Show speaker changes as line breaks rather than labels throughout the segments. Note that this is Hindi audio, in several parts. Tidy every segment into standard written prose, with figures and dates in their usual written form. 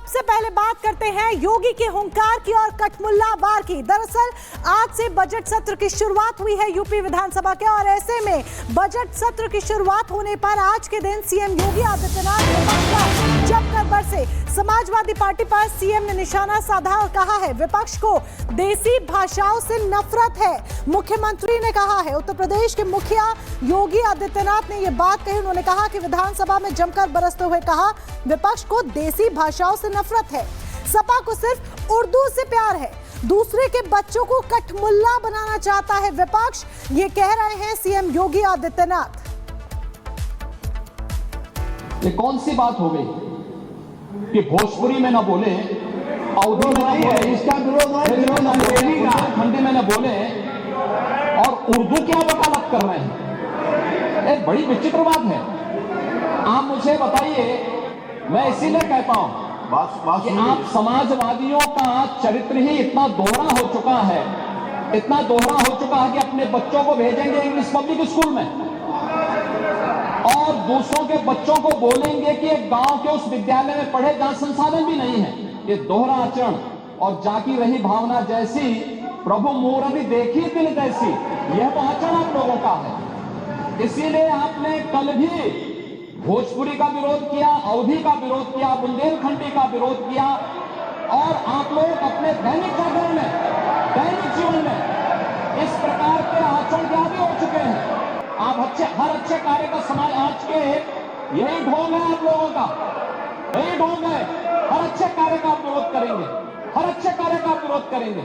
सबसे पहले बात करते हैं योगी के हुंकार की और कठमुल्ला वार की। दरअसल आज से बजट सत्र की शुरुआत हुई है यूपी विधानसभा के, और ऐसे में बजट सत्र की शुरुआत होने पर आज के दिन सीएम योगी आदित्यनाथ ने जमकर बरसे। समाजवादी पार्टी पर सीएम ने निशाना साधा और कहा है विपक्ष को देसी भाषाओं से नफरत है। मुख्यमंत्री ने कहा है, उत्तर प्रदेश के मुखिया योगी आदित्यनाथ ने यह बात कही। उन्होंने कहा कि विधानसभा में जमकर बरसते हुए कहा विपक्ष को देसी भाषाओं से नफरत है, सपा को सिर्फ उर्दू से प्यार है, दूसरे के बच्चों को कठमुल्ला बनाना चाहता है विपक्ष, ये कह रहे हैं सीएम योगी आदित्यनाथ।
ये कौन सी बात हो गई कि भोजपुरी में न बोले, अवधी में न बोले, इसका विरोध खंडी में न बोले और उर्दू क्या वकालत कर रहे हैं? एक बड़ी विचित्र बात है। आप मुझे बताइए, मैं इसीलिए कहता हूं कि आप समाजवादियों का चरित्र ही इतना दोहरा हो चुका है, इतना दोहरा हो चुका है कि अपने बच्चों को भेजेंगे इंग्लिश पब्लिक स्कूल में और दूसरों के बच्चों को बोलेंगे कि एक गांव के उस विद्यालय में पढ़े जहां संसाधन भी नहीं है। ये दोहरा आचरण और जाकी रही भावना जैसी प्रभु मूर्ति देखी दिल जैसी, यह तो आचरण आप लोगों का है। इसीलिए आपने कल भी भोजपुरी का विरोध किया, अवधी का विरोध किया, बुंदेलखंडी का विरोध किया, और आप लोग अपने दैनिक जागरण में, दैनिक जीवन में इस प्रकार के आचरण के आदी हो चुके हैं। आप हर अच्छे कार्य का समाज आज के यही ढोंग है आप लोगों का, यही ढोंग है। हर अच्छे कार्य का आप विरोध करेंगे, हर अच्छे कार्य का आप विरोध करेंगे,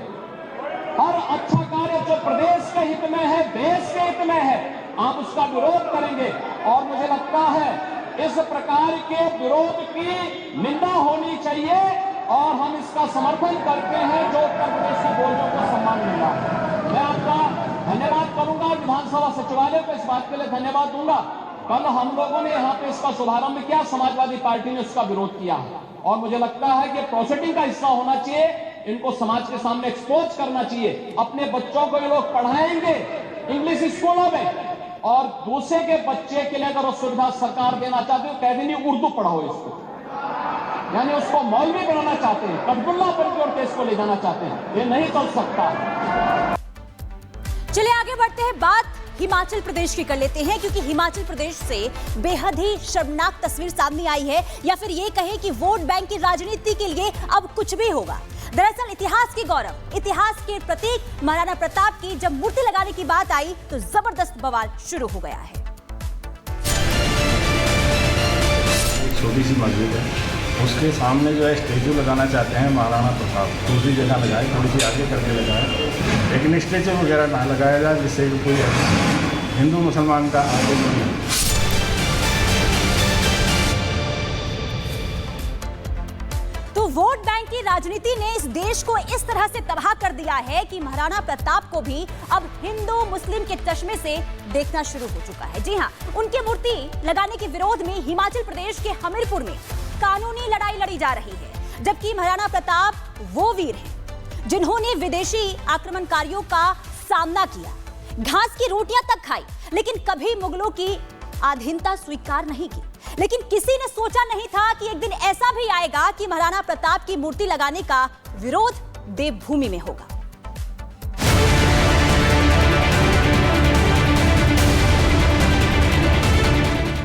हर अच्छा कार्य जो प्रदेश के हित में है, देश के हित में है, आप उसका विरोध करेंगे। और मुझे लगता है इस प्रकार के विरोध की निंदा होनी चाहिए और हम इसका समर्थन करते हैं जो उत्तर प्रदेश के बोलियों को सम्मान मिला। मैं आपका धन्यवाद करूंगा, विधानसभा सचिवालय को इस बात के लिए धन्यवाद दूंगा। कल हम लोगों ने यहाँ पे इसका शुभारंभ किया, समाजवादी पार्टी ने उसका विरोध किया और मुझे लगता है कि प्रोसीडिंग का हिस्सा होना चाहिए, इनको समाज के सामने एक्सपोज करना चाहिए। अपने बच्चों को ये लोग पढ़ाएंगे इंग्लिश स्कूलों में और दूसरे के बच्चे के लिए अगर वो सुविधा सरकार देना चाहती है, कह देनी उर्दू पढ़ाओ इसको, यानी उसको मौलवी बनाना चाहते हैं, कठमुल्ला बन के और देश को ले जाना चाहते हैं। ये नहीं चल सकता।
चलिए आगे बढ़ते हैं, बात हिमाचल प्रदेश की कर लेते हैं, क्योंकि हिमाचल प्रदेश से बेहद ही शर्मनाक तस्वीर सामने आई है, या फिर ये कहें कि वोट बैंक की राजनीति के लिए अब कुछ भी होगा। दरअसल इतिहास के गौरव, इतिहास के प्रतीक महाराणा प्रताप की जब मूर्ति लगाने की बात आई तो जबरदस्त बवाल शुरू हो गया है।
एक छोटी सी मस्जिद है, उसके सामने जो है स्टेचू लगाना चाहते हैं महाराणा प्रताप, दूसरी जगह लगाए, थोड़ी सी आगे करके लगाए, लेकिन स्टेचू वगैरह ना लगाया जाए जिससे कोई हिंदू मुसलमान का आगे नहीं।
तो वोट बैंक की राजनीति ने इस देश को इस तरह से तबाह कर दिया है कि महाराणा प्रताप को भी अब हिंदू मुस्लिम के चश्मे से देखना शुरू हो चुका है। जी हां, उनकी मूर्ति लगाने के विरोध में हिमाचल प्रदेश के हमीरपुर में कानूनी लड़ाई लड़ी जा रही है, जबकि महाराणा प्रताप वो वीर हैं जिन्होंने विदेशी आक्रमणकारियों का सामना किया, घास की रोटियां तक खाई, लेकिन कभी मुगलों की अधीनता स्वीकार नहीं की। लेकिन किसी ने सोचा नहीं था कि एक दिन ऐसा भी आएगा कि महाराणा प्रताप की मूर्ति लगाने का विरोध देवभूमि में होगा।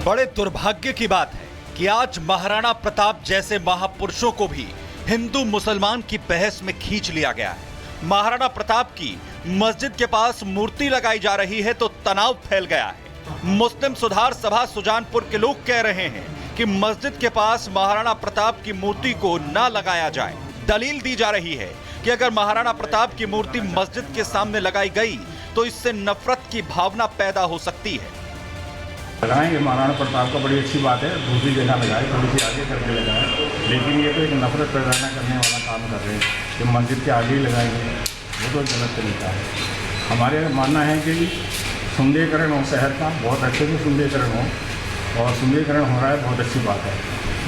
बड़े दुर्भाग्य की बात है कि आज महाराणा प्रताप जैसे महापुरुषों को भी हिंदू मुसलमान की बहस में खींच लिया गया है। महाराणा प्रताप की मस्जिद के पास मूर्ति लगाई जा रही है तो तनाव फैल गया है। मुस्लिम सुधार सभा सुजानपुर के लोग कह रहे हैं कि मस्जिद के पास महाराणा प्रताप की मूर्ति को ना लगाया जाए। दलील दी जा रही है कि अगर महाराणा प्रताप की मूर्ति मस्जिद के सामने लगाई गई तो इससे नफरत की भावना पैदा हो सकती है।
लगाएंगे महाराणा प्रताप का, बड़ी अच्छी बात है, दूसरी जगह लगाए, थोड़ी सी आगे करके लगाए, लेकिन ये तो एक नफरत पैदा करने वाला काम कर रहे हैं कि मस्जिद के आगे ही लगाएंगे, वो तो गलत तरीका है। हमारे मानना है कि सुंदरीकरण हो शहर का, बहुत अच्छे से सुंदरीकरण हो, और सुंदरीकरण हो रहा है, बहुत अच्छी बात है,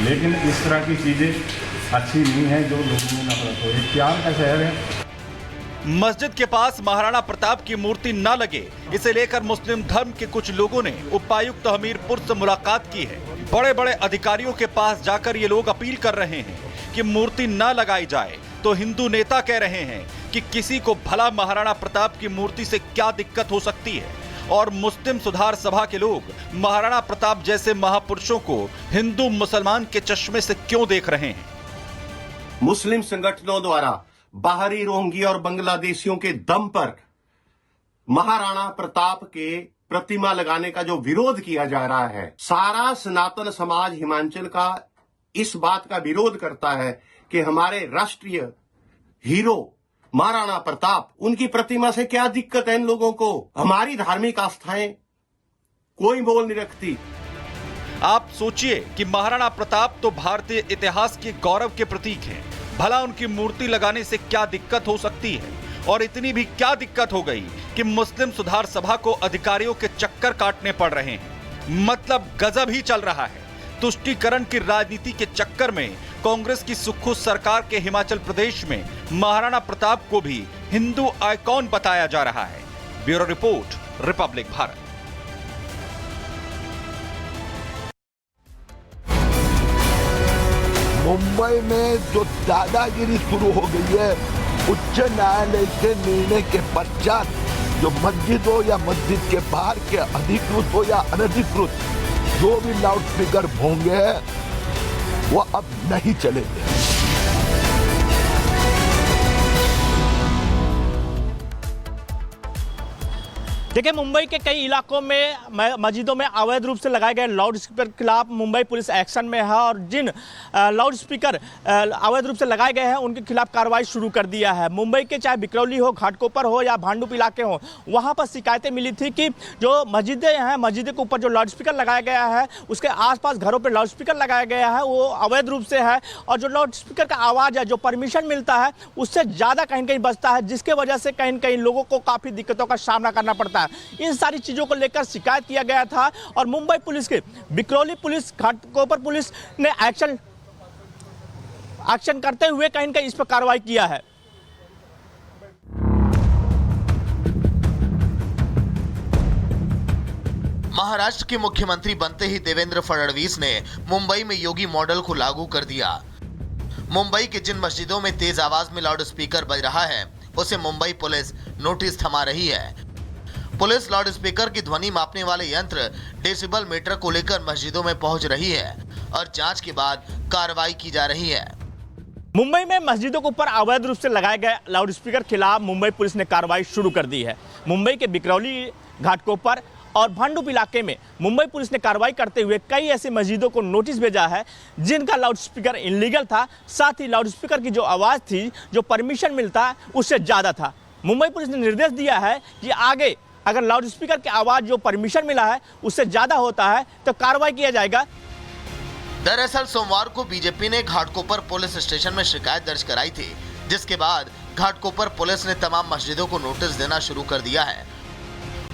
लेकिन इस तरह की चीज़ें अच्छी नहीं है जो लोगों में नफरत हो। एक प्यार का शहर है।
मस्जिद के पास महाराणा प्रताप की मूर्ति न लगे, इसे लेकर मुस्लिम धर्म के कुछ लोगों ने उपायुक्त हमीरपुर से मुलाकात की है। बड़े बड़े अधिकारियों के पास जाकर ये लोग अपील कर रहे हैं कि मूर्ति न लगाई जाए, तो हिंदू नेता कह रहे हैं कि किसी को भला महाराणा प्रताप की मूर्ति से क्या दिक्कत हो सकती है, और मुस्लिम सुधार सभा के लोग महाराणा प्रताप जैसे महापुरुषों को हिंदू मुसलमान के चश्मे से क्यों देख रहे हैं।
मुस्लिम संगठनों द्वारा बाहरी रोहिंग्या और बांग्लादेशियों के दम पर महाराणा प्रताप के प्रतिमा लगाने का जो विरोध किया जा रहा है, सारा सनातन समाज हिमाचल का इस बात का विरोध करता है कि हमारे राष्ट्रीय हीरो महाराणा प्रताप, उनकी प्रतिमा से क्या दिक्कत है इन लोगों को। हमारी धार्मिक आस्थाएं कोई मोल नहीं रखती।
आप सोचिए कि महाराणा प्रताप तो भारतीय इतिहास के गौरव के प्रतीक हैं, भला उनकी मूर्ति लगाने से क्या दिक्कत हो सकती है। और इतनी भी क्या दिक्कत हो गई कि मुस्लिम सुधार सभा को अधिकारियों के चक्कर काटने पड़ रहे हैं। मतलब गजब ही चल रहा है। तुष्टीकरण की राजनीति के चक्कर में कांग्रेस की सुक्खू सरकार के हिमाचल प्रदेश में महाराणा प्रताप को भी हिंदू आइकॉन बताया जा रहा है। Bureau report, Republic Bharat.
Mumbai में जो दादागिरी शुरू हो गई है, उच्च न्यायालय के निर्णय के पश्चात जो मस्जिद हो या मस्जिद के बाहर के अधिकृत हो या अनधिकृत जो भी लाउड स्पीकर होंगे वो अब नहीं चलेंगे।
देखिए, मुंबई के कई इलाकों में मस्जिदों में अवैध रूप से लगाए गए लाउड स्पीकर के खिलाफ मुंबई पुलिस एक्शन में है और जिन लाउड स्पीकर अवैध रूप से लगाए गए हैं उनके खिलाफ कार्रवाई शुरू कर दिया है। मुंबई के चाहे बिकरौली हो, घाटकोपर हो या भांडुप इलाके हो, वहां पर शिकायतें मिली थी कि जो मस्जिदें हैं, मस्जिद के ऊपर जो लाउड स्पीकर लगाया गया है, उसके आसपास घरों पर लाउड स्पीकर लगाया गया है, वो अवैध रूप से है और जो लाउड स्पीकर का आवाज़ है, जो परमिशन मिलता है, उससे ज़्यादा कहीं कहीं बजता है, जिसके वजह से कहीं कहीं लोगों को काफ़ी दिक्कतों का सामना करना पड़ता है। इन सारी चीजों को लेकर शिकायत किया गया था और मुंबई पुलिस के बिकरौली पुलिस, घाटकोपर पुलिस ने एक्शन करते हुए कहीं न कहीं इस पर कार्रवाई किया है।
महाराष्ट्र के मुख्यमंत्री बनते ही देवेंद्र फडणवीस ने मुंबई में योगी मॉडल को लागू कर दिया। मुंबई के जिन मस्जिदों में तेज आवाज में लाउड स्पीकर बज रहा है, उसे मुंबई पुलिस नोटिस थमा रही है। पुलिस लाउड स्पीकर की ध्वनि मापने वाले यंत्र डेसिबल मीटर को लेकर मस्जिदों में पहुंच रही है और जांच के बाद कार्रवाई की जा रही है।
मुंबई में मस्जिदों के ऊपर अवैध रूप से लगाए गए लाउड स्पीकर खिलाफ मुंबई पुलिस ने कार्रवाई शुरू कर दी है। मुंबई के बिकरौली, घाटकोपर और भांडुप इलाके में मुंबई पुलिस ने कार्रवाई करते हुए कई ऐसी मस्जिदों को नोटिस भेजा है जिनका लाउड स्पीकर इनलीगल था, साथ ही लाउड स्पीकर की जो आवाज़ थी, जो परमिशन मिलता है, उससे ज़्यादा था। मुंबई पुलिस ने निर्देश दिया है कि आगे अगर लाउड स्पीकर की आवाज़ जो परमिशन मिला है उससे ज़्यादा होता है तो कार्रवाई किया जाएगा।
दरअसल सोमवार को बीजेपी ने घाटकोपर पुलिस स्टेशन में शिकायत दर्ज कराई थी, जिसके बाद घाटकोपर पुलिस ने तमाम मस्जिदों को नोटिस देना शुरू कर दिया है